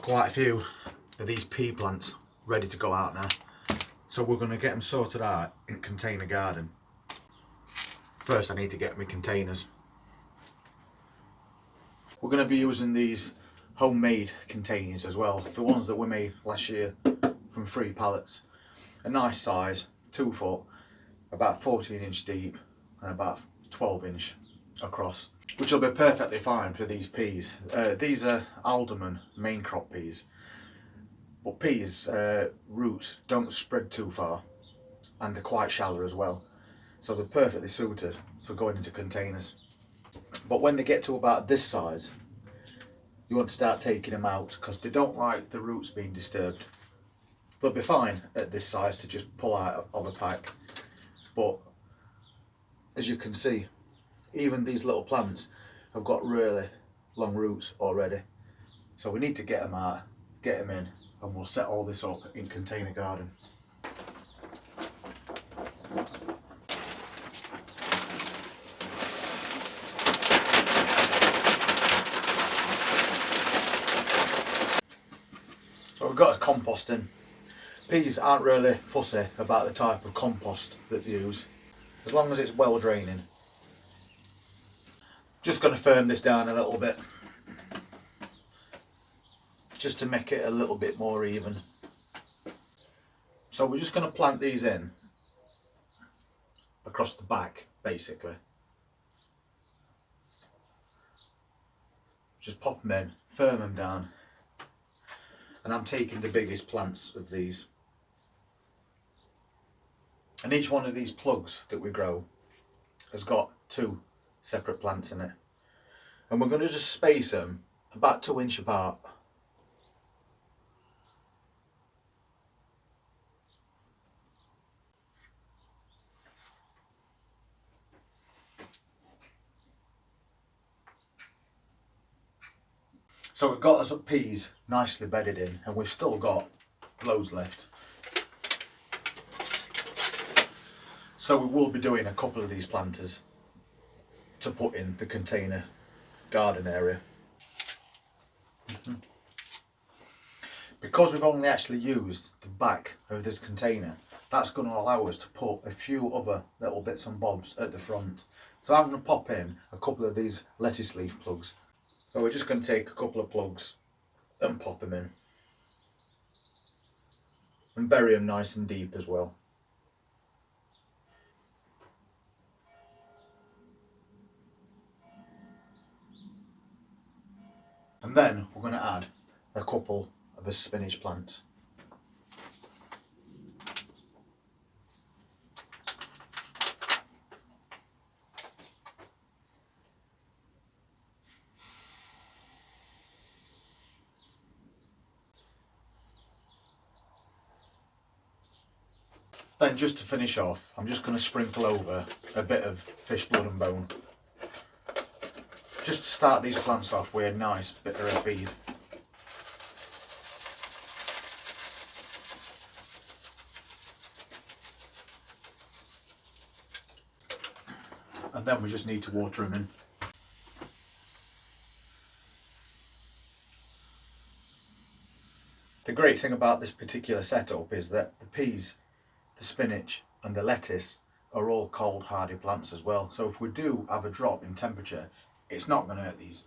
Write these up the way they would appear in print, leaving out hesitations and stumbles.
quite a few of these pea plants ready to go out now. So we're going to get them sorted out in container garden. First I need to get my containers. We're going to be using these homemade containers as well. The ones that we made last year from 3 pallets. A nice size, 2 foot, about 14-inch deep and about 12-inch across. Which will be perfectly fine for these peas. These are Allotment main crop peas. But peas roots don't spread too far and they're quite shallow as well. So they're perfectly suited for going into containers. But when they get to about this size, you want to start taking them out because they don't like the roots being disturbed. They'll be fine at this size to just pull out of a pack. But as you can see, even these little plants have got really long roots already. So we need to get them out, get them in, and we'll set all this up in container garden. So we've got us composting. Peas aren't really fussy about the type of compost that they use, as long as it's well draining. Just going to firm this down a little bit, just to make it a little bit more even. So we're just going to plant these in across the back, basically. Just pop them in, firm them down. And I'm taking the biggest plants of these. And each one of these plugs that we grow has got 2 separate plants in it. And we're going to just space them about 2 inches apart. So we've got us peas nicely bedded in, and we've still got loads left. So we will be doing a couple of these planters to put in the container garden area. Because we've only actually used the back of this container, that's going to allow us to put a few other little bits and bobs at the front. So I'm going to pop in a couple of these lettuce leaf plugs. So we're just going to take a couple of plugs and pop them in. And bury them nice and deep as well. And then we're going to add a couple of the spinach plants. Then just to finish off, I'm just going to sprinkle over a bit of fish blood and bone. Just to start these plants off with a nice bit of a feed. And then we just need to water them in. The great thing about this particular setup is that the peas, the spinach and the lettuce are all cold hardy plants as well. So if we do have a drop in temperature, it's not going to hurt these.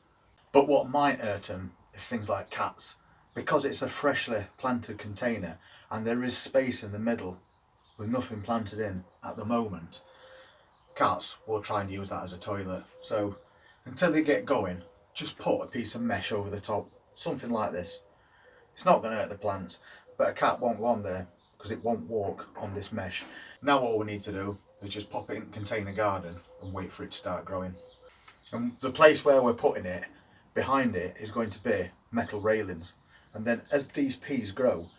But what might hurt them is things like cats. Because it's a freshly planted container and there is space in the middle with nothing planted in at the moment, cats will try and use that as a toilet. So until they get going, just put a piece of mesh over the top, something like this. It's not going to hurt the plants, but a cat won't go on there because it won't walk on this mesh. Now all we need to do is just pop it in container garden and wait for it to start growing. And the place where we're putting it, behind it, is going to be metal railings. And then as these peas grow,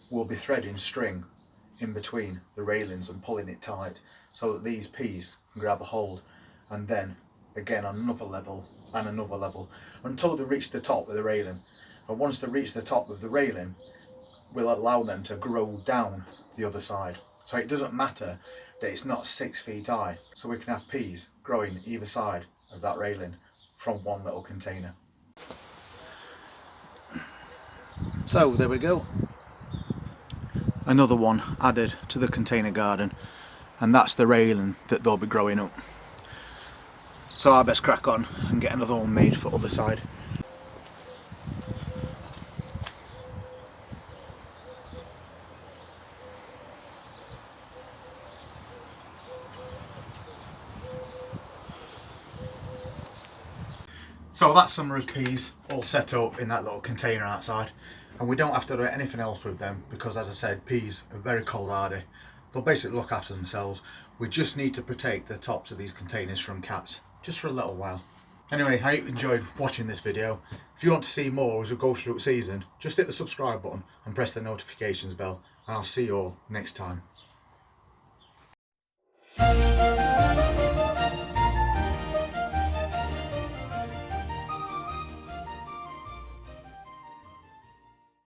we'll be threading string in between the railings and pulling it tight so that these peas can grab a hold. And then again on another level and another level until they reach the top of the railing. And once they reach the top of the railing, we'll allow them to grow down the other side. So it doesn't matter that it's not 6 feet high, so we can have peas growing either side of that railing from one little container. So there we go, another one added to the container garden, and that's the railing that they'll be growing up. So I best crack on and get another one made for other side. So that's Summer's peas all set up in that little container outside, and we don't have to do anything else with them because, as I said, peas are very cold hardy. They'll basically look after themselves. We just need to protect the tops of these containers from cats, just for a little while. Anyway, I hope you enjoyed watching this video. If you want to see more as we go through the season, just hit the subscribe button and press the notifications bell, and I'll see you all next time.